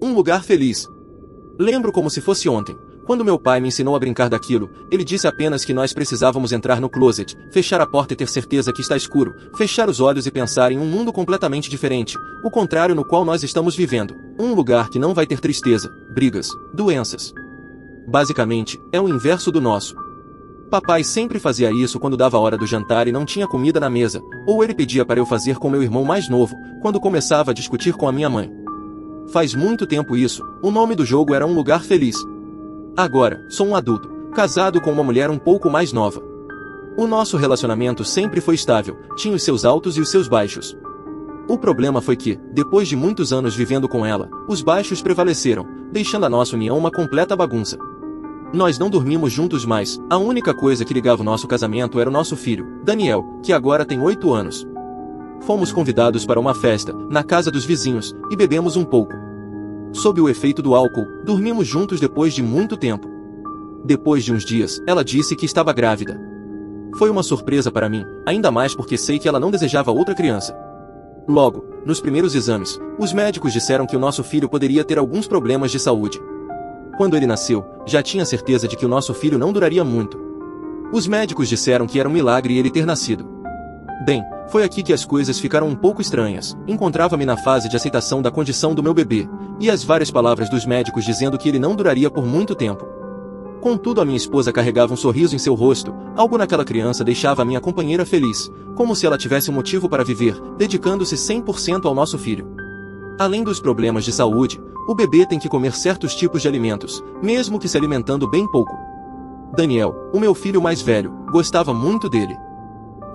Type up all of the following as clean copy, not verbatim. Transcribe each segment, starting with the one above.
Um lugar feliz. Lembro como se fosse ontem. Quando meu pai me ensinou a brincar daquilo, ele disse apenas que nós precisávamos entrar no closet, fechar a porta e ter certeza que está escuro, fechar os olhos e pensar em um mundo completamente diferente, o contrário no qual nós estamos vivendo. Um lugar que não vai ter tristeza, brigas, doenças. Basicamente, é o inverso do nosso. Papai sempre fazia isso quando dava a hora do jantar e não tinha comida na mesa, ou ele pedia para eu fazer com meu irmão mais novo, quando começava a discutir com a minha mãe. Faz muito tempo isso, o nome do jogo era Um Lugar Feliz. Agora, sou um adulto, casado com uma mulher um pouco mais nova. O nosso relacionamento sempre foi estável, tinha os seus altos e os seus baixos. O problema foi que, depois de muitos anos vivendo com ela, os baixos prevaleceram, deixando a nossa união uma completa bagunça. Nós não dormimos juntos mais, a única coisa que ligava o nosso casamento era o nosso filho, Daniel, que agora tem 8 anos. Fomos convidados para uma festa, na casa dos vizinhos, e bebemos um pouco. Sob o efeito do álcool, dormimos juntos depois de muito tempo. Depois de uns dias, ela disse que estava grávida. Foi uma surpresa para mim, ainda mais porque sei que ela não desejava outra criança. Logo, nos primeiros exames, os médicos disseram que o nosso filho poderia ter alguns problemas de saúde. Quando ele nasceu, já tinha certeza de que o nosso filho não duraria muito. Os médicos disseram que era um milagre ele ter nascido. Bem, foi aqui que as coisas ficaram um pouco estranhas. Encontrava-me na fase de aceitação da condição do meu bebê, e as várias palavras dos médicos dizendo que ele não duraria por muito tempo. Contudo, a minha esposa carregava um sorriso em seu rosto, algo naquela criança deixava a minha companheira feliz, como se ela tivesse um motivo para viver, dedicando-se 100% ao nosso filho. Além dos problemas de saúde, o bebê tem que comer certos tipos de alimentos, mesmo que se alimentando bem pouco. Daniel, o meu filho mais velho, gostava muito dele.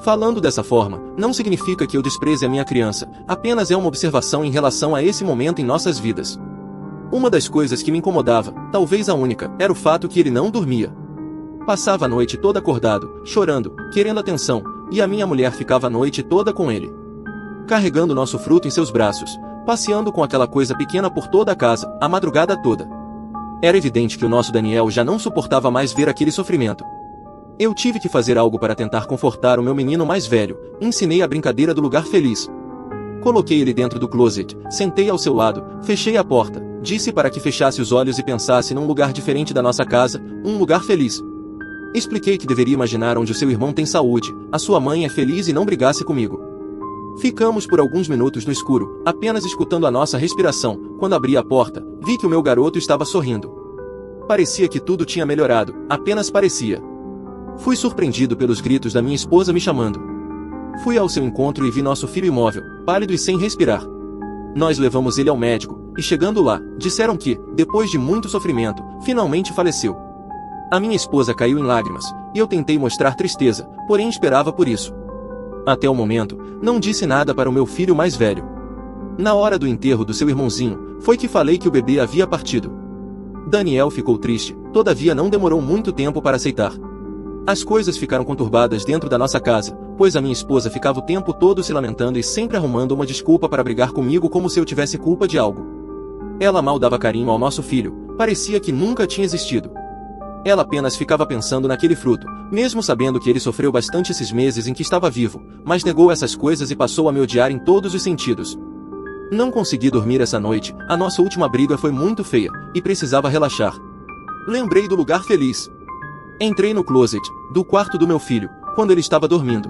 Falando dessa forma, não significa que eu despreze a minha criança, apenas é uma observação em relação a esse momento em nossas vidas. Uma das coisas que me incomodava, talvez a única, era o fato que ele não dormia. Passava a noite toda acordado, chorando, querendo atenção, e a minha mulher ficava a noite toda com ele. Carregando nosso fruto em seus braços, passeando com aquela coisa pequena por toda a casa, a madrugada toda. Era evidente que o nosso Daniel já não suportava mais ver aquele sofrimento. Eu tive que fazer algo para tentar confortar o meu menino mais velho, ensinei a brincadeira do lugar feliz. Coloquei ele dentro do closet, sentei ao seu lado, fechei a porta, disse para que fechasse os olhos e pensasse num lugar diferente da nossa casa, um lugar feliz. Expliquei que deveria imaginar onde o seu irmão tem saúde, a sua mãe é feliz e não brigasse comigo. Ficamos por alguns minutos no escuro, apenas escutando a nossa respiração. Quando abri a porta, vi que o meu garoto estava sorrindo. Parecia que tudo tinha melhorado, apenas parecia. Fui surpreendido pelos gritos da minha esposa me chamando. Fui ao seu encontro e vi nosso filho imóvel, pálido e sem respirar. Nós levamos ele ao médico, e chegando lá, disseram que, depois de muito sofrimento, finalmente faleceu. A minha esposa caiu em lágrimas, e eu tentei mostrar tristeza, porém esperava por isso. Até o momento, não disse nada para o meu filho mais velho. Na hora do enterro do seu irmãozinho, foi que falei que o bebê havia partido. Daniel ficou triste, todavia não demorou muito tempo para aceitar. As coisas ficaram conturbadas dentro da nossa casa, pois a minha esposa ficava o tempo todo se lamentando e sempre arrumando uma desculpa para brigar comigo como se eu tivesse culpa de algo. Ela mal dava carinho ao nosso filho, parecia que nunca tinha existido. Ela apenas ficava pensando naquele fruto, mesmo sabendo que ele sofreu bastante esses meses em que estava vivo, mas negou essas coisas e passou a me odiar em todos os sentidos. Não consegui dormir essa noite, a nossa última briga foi muito feia, e precisava relaxar. Lembrei do lugar feliz. Entrei no closet, do quarto do meu filho, quando ele estava dormindo.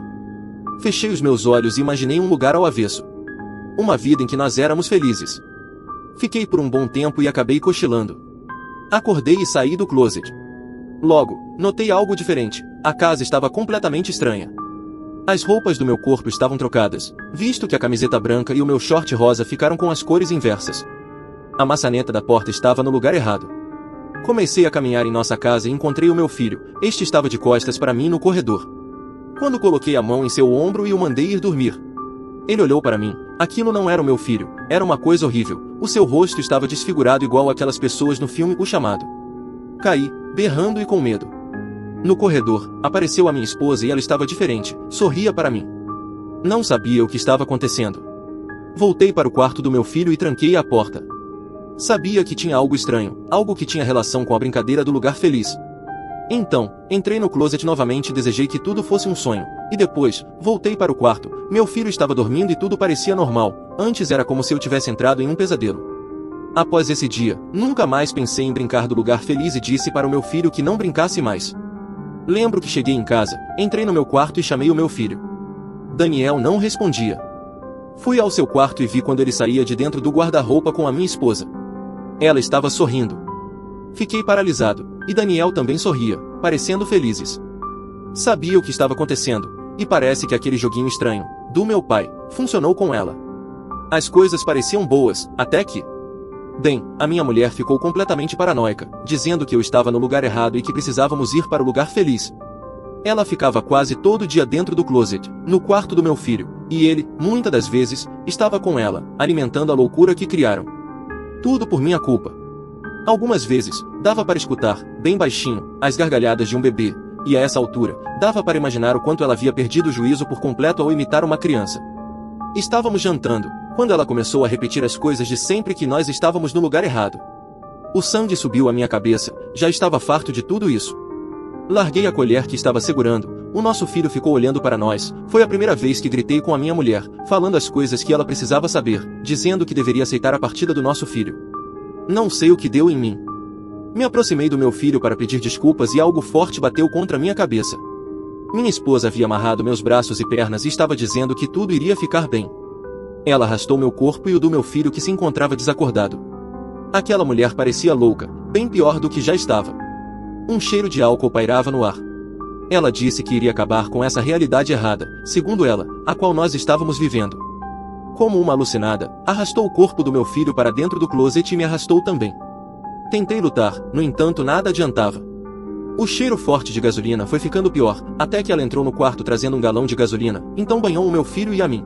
Fechei os meus olhos e imaginei um lugar ao avesso. Uma vida em que nós éramos felizes. Fiquei por um bom tempo e acabei cochilando. Acordei e saí do closet. Logo, notei algo diferente, a casa estava completamente estranha. As roupas do meu corpo estavam trocadas, visto que a camiseta branca e o meu short rosa ficaram com as cores inversas. A maçaneta da porta estava no lugar errado. Comecei a caminhar em nossa casa e encontrei o meu filho, este estava de costas para mim no corredor. Quando coloquei a mão em seu ombro e o mandei ir dormir. Ele olhou para mim, aquilo não era o meu filho, era uma coisa horrível, o seu rosto estava desfigurado igual aquelas pessoas no filme O Chamado. Caí, berrando e com medo. No corredor, apareceu a minha esposa e ela estava diferente, sorria para mim. Não sabia o que estava acontecendo. Voltei para o quarto do meu filho e tranquei a porta. Sabia que tinha algo estranho, algo que tinha relação com a brincadeira do lugar feliz. Então, entrei no closet novamente e desejei que tudo fosse um sonho, e depois, voltei para o quarto, meu filho estava dormindo e tudo parecia normal, antes era como se eu tivesse entrado em um pesadelo. Após esse dia, nunca mais pensei em brincar do lugar feliz e disse para o meu filho que não brincasse mais. Lembro que cheguei em casa, entrei no meu quarto e chamei o meu filho. Daniel não respondia. Fui ao seu quarto e vi quando ele saía de dentro do guarda-roupa com a minha esposa. Ela estava sorrindo. Fiquei paralisado, e Daniel também sorria, parecendo felizes. Sabia o que estava acontecendo, e parece que aquele joguinho estranho, do meu pai, funcionou com ela. As coisas pareciam boas, até que... Bem, a minha mulher ficou completamente paranoica, dizendo que eu estava no lugar errado e que precisávamos ir para o lugar feliz. Ela ficava quase todo dia dentro do closet, no quarto do meu filho, e ele, muitas das vezes, estava com ela, alimentando a loucura que criaram. Tudo por minha culpa. Algumas vezes, dava para escutar, bem baixinho, as gargalhadas de um bebê, e a essa altura, dava para imaginar o quanto ela havia perdido o juízo por completo ao imitar uma criança. Estávamos jantando, quando ela começou a repetir as coisas de sempre que nós estávamos no lugar errado. O sangue subiu à minha cabeça, já estava farto de tudo isso. Larguei a colher que estava segurando, o nosso filho ficou olhando para nós, foi a primeira vez que gritei com a minha mulher, falando as coisas que ela precisava saber, dizendo que deveria aceitar a partida do nosso filho. Não sei o que deu em mim. Me aproximei do meu filho para pedir desculpas e algo forte bateu contra minha cabeça. Minha esposa havia amarrado meus braços e pernas e estava dizendo que tudo iria ficar bem. Ela arrastou meu corpo e o do meu filho que se encontrava desacordado. Aquela mulher parecia louca, bem pior do que já estava. Um cheiro de álcool pairava no ar. Ela disse que iria acabar com essa realidade errada, segundo ela, a qual nós estávamos vivendo. Como uma alucinada, arrastou o corpo do meu filho para dentro do closet e me arrastou também. Tentei lutar, no entanto nada adiantava. O cheiro forte de gasolina foi ficando pior, até que ela entrou no quarto trazendo um galão de gasolina, então banhou o meu filho e a mim.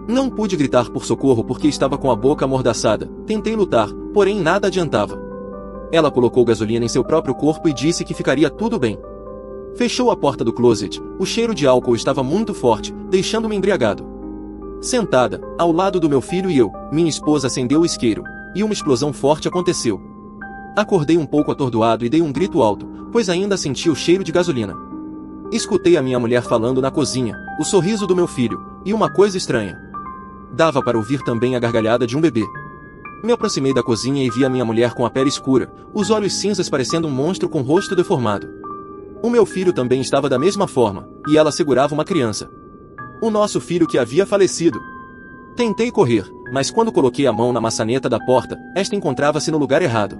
Não pude gritar por socorro porque estava com a boca amordaçada, tentei lutar, porém nada adiantava. Ela colocou gasolina em seu próprio corpo e disse que ficaria tudo bem. Fechou a porta do closet, o cheiro de álcool estava muito forte, deixando-me embriagado. Sentada, ao lado do meu filho e eu, minha esposa acendeu o isqueiro, e uma explosão forte aconteceu. Acordei um pouco atordoado e dei um grito alto, pois ainda sentia o cheiro de gasolina. Escutei a minha mulher falando na cozinha, o sorriso do meu filho, e uma coisa estranha. Dava para ouvir também a gargalhada de um bebê. Me aproximei da cozinha e vi a minha mulher com a pele escura, os olhos cinzas parecendo um monstro com o rosto deformado. O meu filho também estava da mesma forma, e ela segurava uma criança. O nosso filho que havia falecido. Tentei correr, mas quando coloquei a mão na maçaneta da porta, esta encontrava-se no lugar errado.